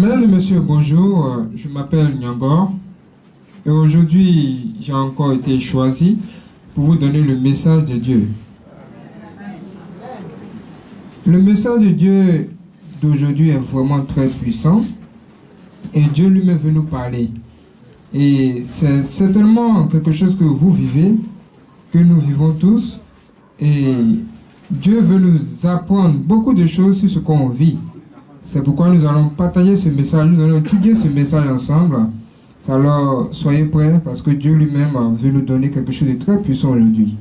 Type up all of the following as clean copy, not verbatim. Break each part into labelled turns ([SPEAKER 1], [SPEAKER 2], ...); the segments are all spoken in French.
[SPEAKER 1] Mesdames et messieurs, bonjour, je m'appelle Nyangor et aujourd'hui j'ai encore été choisi pour vous donner le message de Dieu. Le message de Dieu d'aujourd'hui est vraiment très puissant et Dieu lui-même veut nous parler. Et c'est certainement quelque chose que vous vivez, que nous vivons tous, et Dieu veut nous apprendre beaucoup de choses sur ce qu'on vit. C'est pourquoi nous allons partager ce message, nous allons étudier ce message ensemble. Alors, soyez prêts parce que Dieu lui-même veut nous donner quelque chose de très puissant aujourd'hui.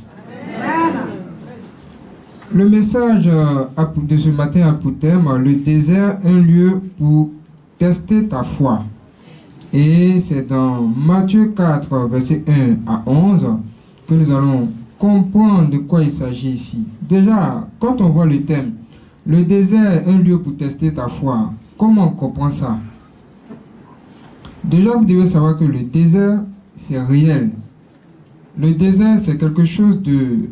[SPEAKER 1] Le message de ce matin a pour thème « Le désert, un lieu pour tester ta foi ». Et c'est dans Matthieu 4, verset 1 à 11 que nous allons comprendre de quoi il s'agit ici. Déjà, quand on voit le thème, le désert, un lieu pour tester ta foi. Comment on comprend ça? Déjà, vous devez savoir que le désert, c'est réel. Le désert, c'est quelque chose de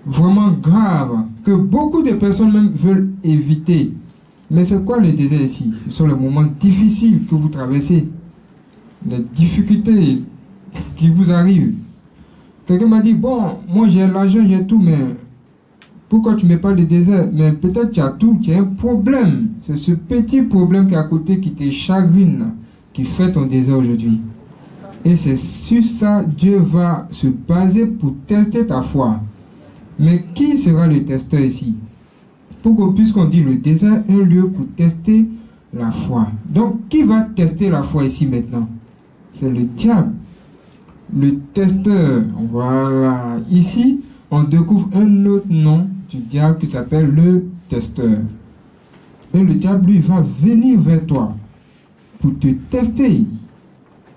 [SPEAKER 1] vraiment grave, que beaucoup de personnes même veulent éviter. Mais c'est quoi le désert ici? Ce sont les moments difficiles que vous traversez, les difficultés qui vous arrivent. Quelqu'un m'a dit, bon, moi j'ai l'argent, j'ai tout, mais pourquoi tu me parles de désert? Mais peut-être tu as tout, tu as un problème. C'est ce petit problème qui est à côté qui te chagrine, qui fait ton désert aujourd'hui. Et c'est sur ça Dieu va se baser pour tester ta foi. Mais qui sera le testeur ici? Puisqu'on dit le désert, un lieu pour tester la foi. Donc, qui va tester la foi ici maintenant? C'est le diable. Le testeur. Voilà. Ici, on découvre un autre nom du diable qui s'appelle le testeur. Et le diable, lui, va venir vers toi pour te tester.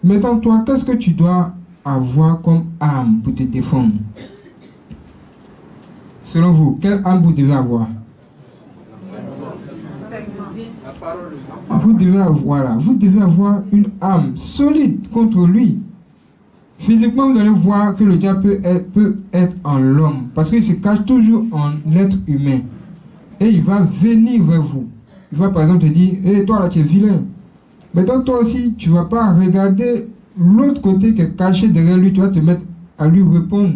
[SPEAKER 1] Maintenant, toi, qu'est-ce que tu dois avoir comme arme pour te défendre? Selon vous, quelle arme vous devez avoir? Vous devez avoir une arme solide contre lui. Physiquement, vous allez voir que le diable peut être en l'homme. Parce qu'il se cache toujours en l'être humain. Et il va venir vers vous. Il va par exemple te dire, hé, toi là tu es vilain. Mais donc toi aussi, tu ne vas pas regarder l'autre côté qui est caché derrière lui. Tu vas te mettre à lui répondre.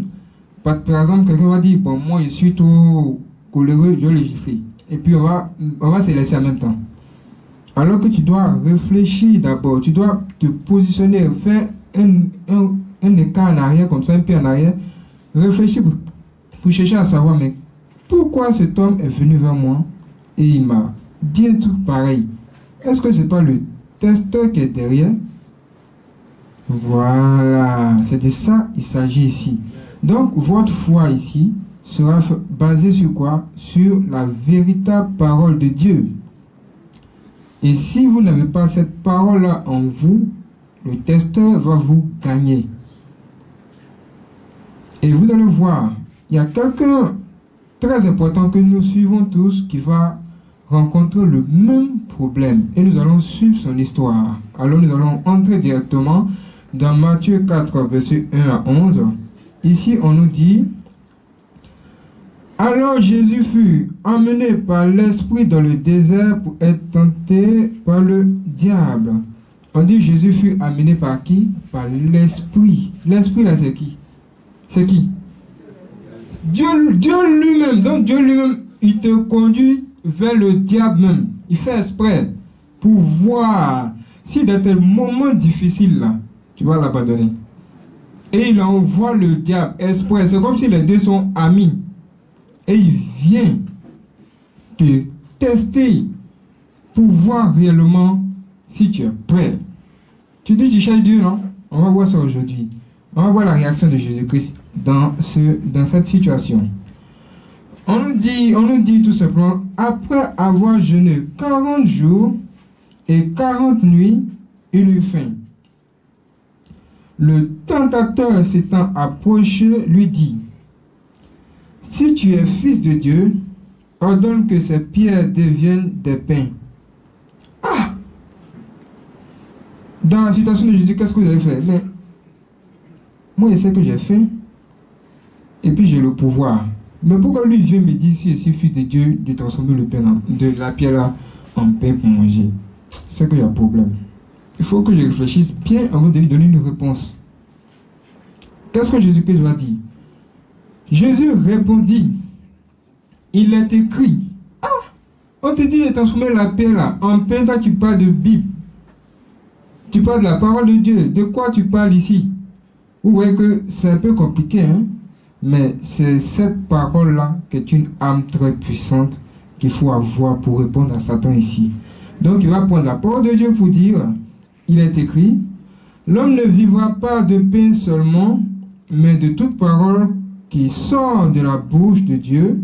[SPEAKER 1] Par exemple, quelqu'un va dire, bon, moi je suis trop coléreux, je vais le gifler. Et puis on va se laisser en même temps. Alors que tu dois réfléchir d'abord. Tu dois te positionner, faire un écart en arrière, comme ça, un peu en arrière. Réfléchir pour chercher à savoir, mais pourquoi cet homme est venu vers moi et il m'a dit un truc pareil? Est-ce que c'est pas le testeur qui est derrière? Voilà, c'est de ça il s'agit ici. Donc, votre foi ici sera basée sur quoi? Sur la véritable parole de Dieu. Et si vous n'avez pas cette parole-là en vous, le testeur va vous gagner. Et vous allez voir, il y a quelqu'un très important que nous suivons tous qui va rencontrer le même problème. Et nous allons suivre son histoire. Alors nous allons entrer directement dans Matthieu 4, verset 1 à 11. Ici, on nous dit, « Alors Jésus fut emmené par l'Esprit dans le désert pour être tenté par le diable. » On dit Jésus fut amené par qui? Par l'Esprit. L'Esprit là c'est qui? C'est qui? Dieu lui-même. Donc Dieu lui-même, il te conduit vers le diable même. Il fait exprès pour voir si dans tel moment difficile là, tu vas l'abandonner. Et il envoie le diable exprès. C'est comme si les deux sont amis. Et il vient te tester pour voir réellement si tu es prêt. Tu dis tu cherches Dieu, non? On va voir ça aujourd'hui. On va voir la réaction de Jésus-Christ dans cette situation. On nous dit tout simplement, après avoir jeûné 40 jours et 40 nuits, il eut faim. Le tentateur s'étant approché, lui dit, « Si tu es fils de Dieu, ordonne que ces pierres deviennent des pains. » Ah! Dans la situation de Jésus, qu'est-ce que vous allez faire? Mais moi, je sais que j'ai faim. Et puis j'ai le pouvoir. Mais pourquoi lui vient me dire si je suis fils de Dieu de transformer le pain de la pierre là en pain pour manger? c'est qu'il y a problème. Il faut que je réfléchisse bien avant de lui donner une réponse. Qu'est-ce que Jésus-Christ va dire? Jésus répondit, il est écrit. Ah, on te dit de transformer la paix là en pain. Toi tu parles de Bible. Tu parles de la parole de Dieu. De quoi tu parles ici? Vous voyez que c'est un peu compliqué, hein? Mais c'est cette parole-là qui est une âme très puissante qu'il faut avoir pour répondre à Satan ici. Donc il va prendre la parole de Dieu pour dire, il est écrit, l'homme ne vivra pas de pain seulement, mais de toute parole qui sort de la bouche de Dieu.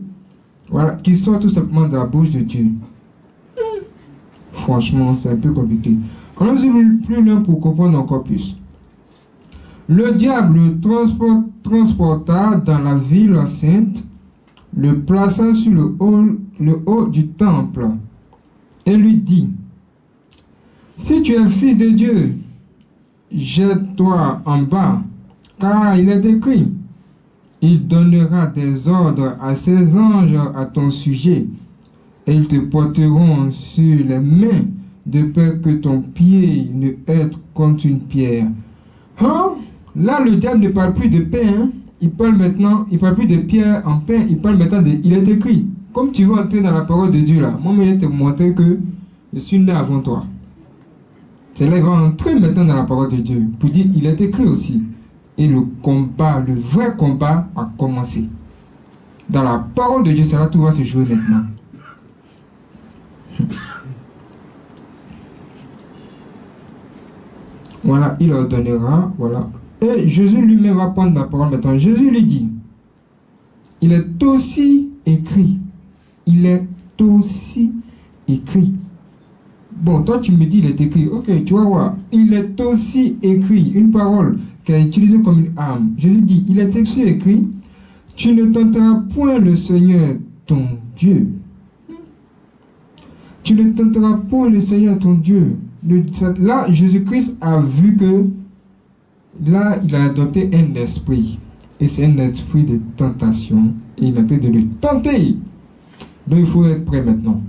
[SPEAKER 1] Voilà, qui sort tout simplement de la bouche de Dieu. Franchement, c'est un peu compliqué. Allons-y plus loin pour comprendre encore plus. Le diable le transporta dans la ville sainte, le plaça sur le haut du temple, et lui dit, si tu es fils de Dieu, jette-toi en bas, car il est écrit, il donnera des ordres à ses anges à ton sujet, et ils te porteront sur les mains, de peur que ton pied ne heurte contre une pierre. Hein? Là, le diable ne parle plus de pain, hein? Il parle maintenant, il parle plus de pierre en pain, il parle maintenant de, il est écrit. Comme tu veux entrer dans la parole de Dieu là, moi je vais te montrer que je suis né avant toi. C'est là qu'il va entrer maintenant dans la parole de Dieu, pour dire, il est écrit aussi. Et le combat, le vrai combat a commencé. Dans la parole de Dieu, c'est là que tout va se jouer maintenant. Voilà, il ordonnera, voilà. Et Jésus lui-même va prendre la parole maintenant. Jésus lui dit, il est aussi écrit. Il est aussi écrit. Bon, toi tu me dis, il est écrit. Ok, tu vas voir. Il est aussi écrit. Une parole qui est utilisée comme une arme. Jésus dit, il est aussi écrit. Tu ne tenteras point le Seigneur ton Dieu. Tu ne tenteras point le Seigneur ton Dieu. Là, Jésus-Christ a vu que là, il a adopté un esprit. Et c'est un esprit de tentation. Et il a été de le tenter. Donc il faut être prêt maintenant.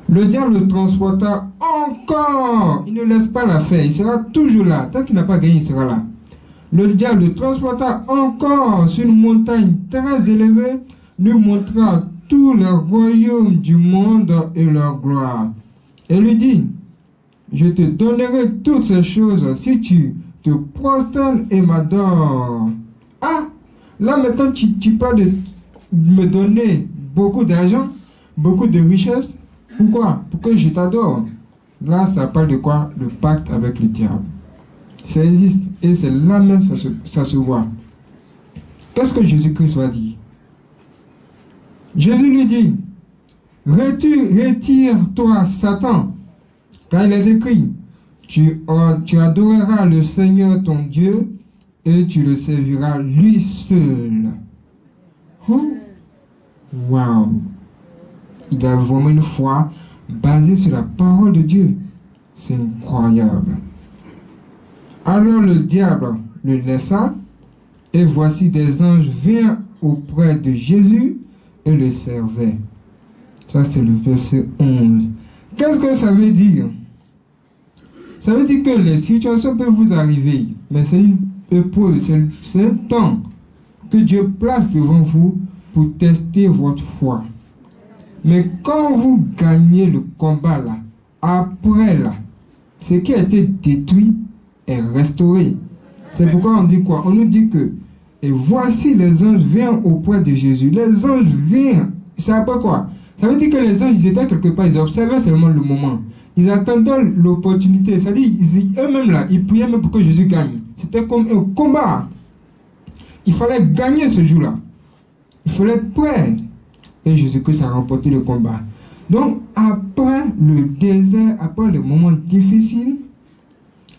[SPEAKER 1] Le diable le transporta encore. Il ne laisse pas l'affaire. Il sera toujours là. Tant qu'il n'a pas gagné, il sera là. Le diable le transporta encore sur une montagne très élevée, lui montra tous les royaumes du monde et leur gloire. Et lui dit, je te donnerai toutes ces choses si tu te prosternes et m'adores. Ah, là maintenant tu parles de me donner beaucoup d'argent, beaucoup de richesses. Pourquoi? Pour que je t'adore. Là, ça parle de quoi? Le pacte avec le diable. Ça existe et c'est là même ça se voit. Qu'est-ce que Jésus-Christ va dire? Jésus lui dit, retire-toi, Satan, car il est écrit, tu adoreras le Seigneur ton Dieu et tu le serviras lui seul. Oh? Wow! Il a vraiment une foi basée sur la parole de Dieu. C'est incroyable. Alors le diable le laissa, et voici des anges vinrent auprès de Jésus et le servaient. Ça, c'est le verset 11. Qu'est-ce que ça veut dire? Ça veut dire que les situations peuvent vous arriver, mais c'est une épreuve, c'est un temps que Dieu place devant vous pour tester votre foi. Mais quand vous gagnez le combat là, après là, ce qui a été détruit est restauré. C'est pourquoi on dit quoi? On nous dit que, et voici les anges viennent auprès de Jésus. Les anges viennent, c'est après quoi? Ça veut dire que les anges, ils étaient quelque part, ils observaient seulement le moment. Ils attendaient l'opportunité. C'est-à-dire, eux-mêmes là, ils priaient même pour que Jésus gagne. C'était comme un combat. Il fallait gagner ce jour-là. Il fallait être prêt. Et Jésus-Christ a remporté le combat. Donc, après le désert, après les moments difficiles,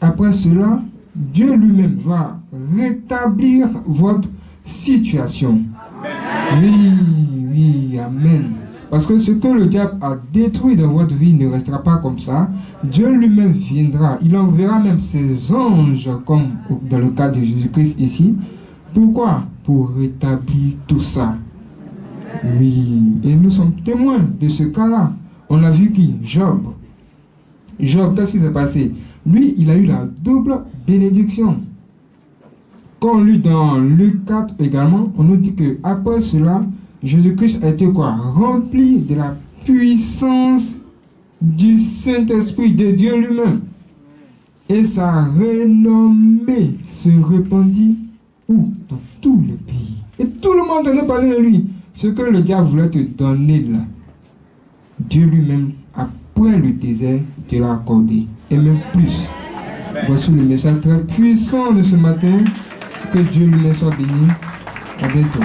[SPEAKER 1] après cela, Dieu lui-même va rétablir votre situation. Amen. Oui, amen. Parce que ce que le diable a détruit dans votre vie ne restera pas comme ça. Dieu lui-même viendra. Il enverra même ses anges, comme dans le cas de Jésus-Christ ici. Pourquoi? Pour rétablir tout ça. Oui, et nous sommes témoins de ce cas-là. On a vu qui? Job. Job, qu'est-ce qui s'est passé? Lui, il a eu la double bénédiction. Quand on lit dans Luc 4 également, on nous dit que après cela, Jésus-Christ a été quoi? Rempli de la puissance du Saint-Esprit, de Dieu lui-même. Et sa renommée se répandit où? Dans tous les pays. Et tout le monde allait parler de lui. Ce que le diable voulait te donner là, Dieu lui-même, après le désert, te l'a accordé. Et même plus. Voici le message très puissant de ce matin. Que Dieu lui-même soit béni. À bientôt.